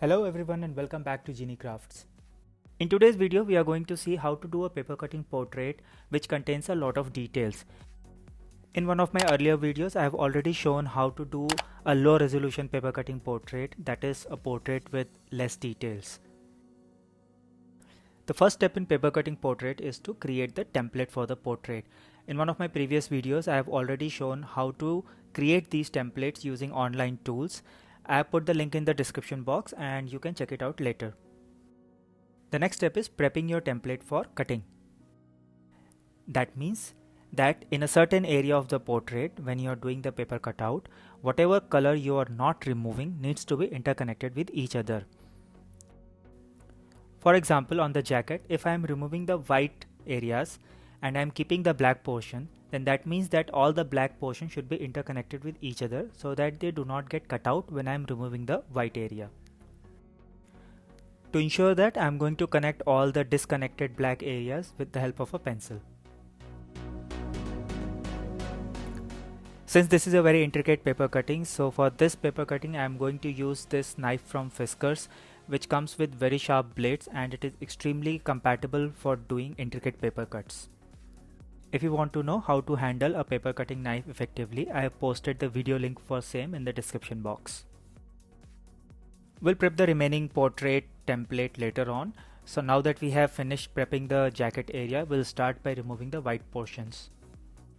Hello everyone and welcome back to GenieCrafts. In today's video we are going to see how to do a paper cutting portrait which contains a lot of details. In one of my earlier videos I have already shown how to do a low resolution paper cutting portrait, that is a portrait with less details. The first step in paper cutting portrait is to create the template for the portrait. In one of my previous videos I have already shown how to create these templates using online tools. I have put the link in the description box and you can check it out later. The next step is prepping your template for cutting. That means that in a certain area of the portrait, when you are doing the paper cutout, whatever color you are not removing needs to be interconnected with each other. For example, on the jacket, if I am removing the white areas and I am keeping the black portion, then that means that all the black portion should be interconnected with each other so that they do not get cut out when I am removing the white area. To ensure that, I am going to connect all the disconnected black areas with the help of a pencil. Since this is a very intricate paper cutting, so for this paper cutting I am going to use this knife from Fiskars, which comes with very sharp blades and it is extremely compatible for doing intricate paper cuts. If you want to know how to handle a paper cutting knife effectively, I have posted the video link for same in the description box. We'll prep the remaining portrait template later on. So now that we have finished prepping the jacket area, we'll start by removing the white portions.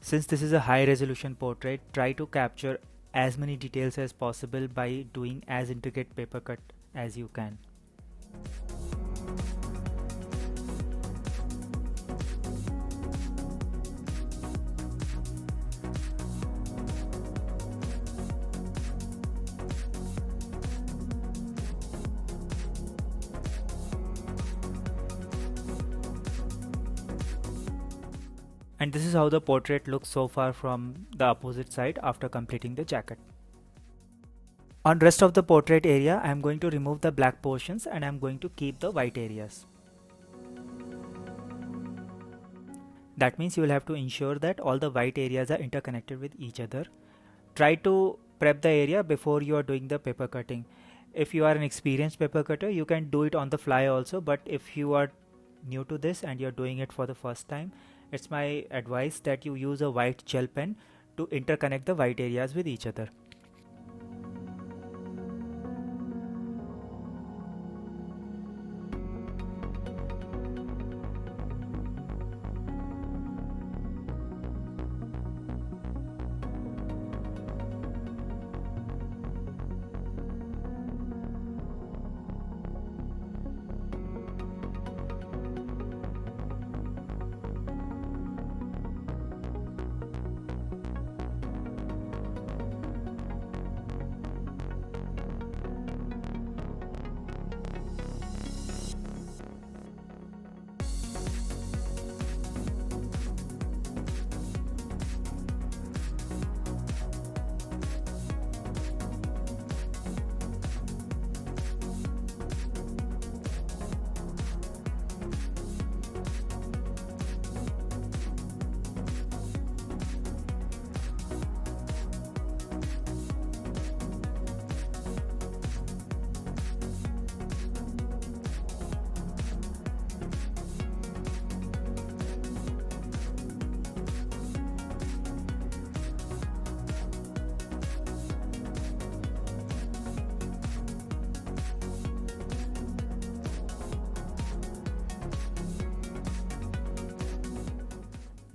Since this is a high resolution portrait, try to capture as many details as possible by doing as intricate paper cut as you can. And this is how the portrait looks so far from the opposite side after completing the jacket. On rest of the portrait area, I am going to remove the black portions and I am going to keep the white areas. That means you will have to ensure that all the white areas are interconnected with each other. Try to prep the area before you are doing the paper cutting. If you are an experienced paper cutter, you can do it on the fly also, but if you are new to this and you are doing it for the first time, it's my advice that you use a white gel pen to interconnect the white areas with each other.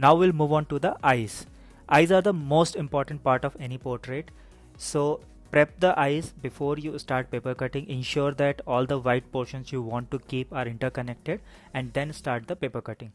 Now we'll move on to the eyes. Eyes are the most important part of any portrait. So prep the eyes before you start paper cutting. Ensure that all the white portions you want to keep are interconnected and then start the paper cutting.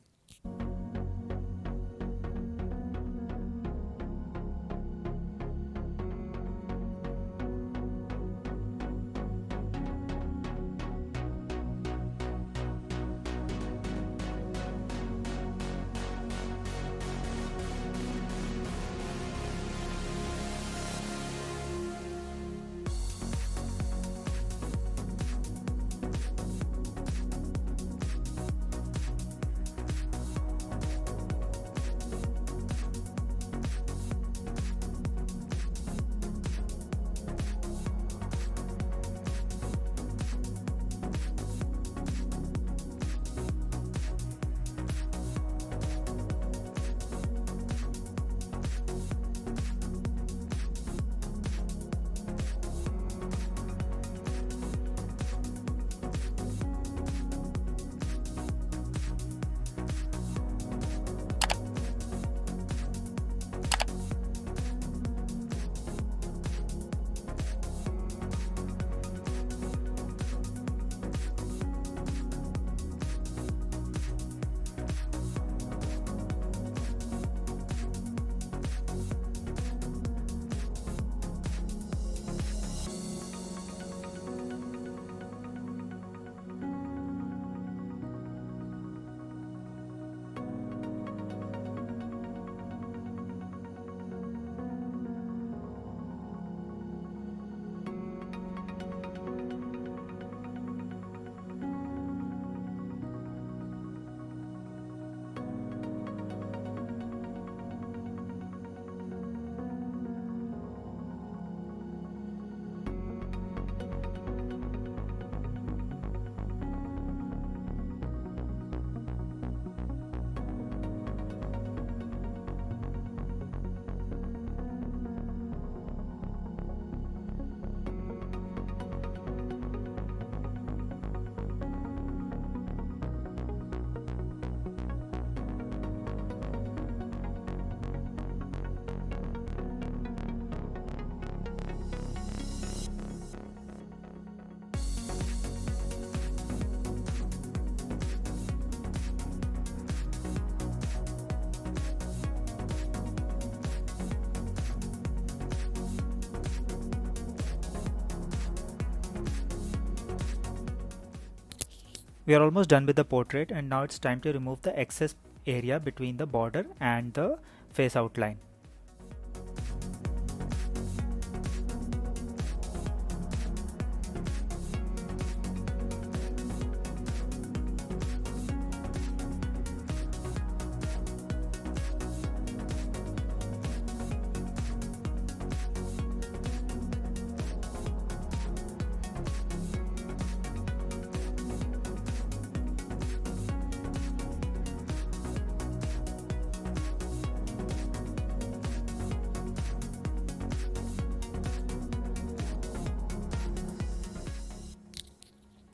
We are almost done with the portrait, and now it's time to remove the excess area between the border and the face outline.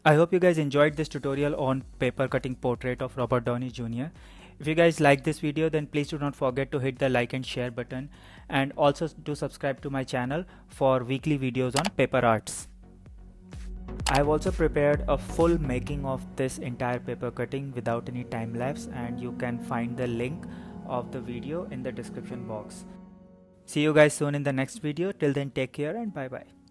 I hope you guys enjoyed this tutorial on paper cutting portrait of Robert Downey Jr. If you guys like this video, then please do not forget to hit the like and share button, and also to subscribe to my channel for weekly videos on paper arts. I have also prepared a full making of this entire paper cutting without any time lapse, and you can find the link of the video in the description box. See you guys soon in the next video. Till then, take care and bye bye.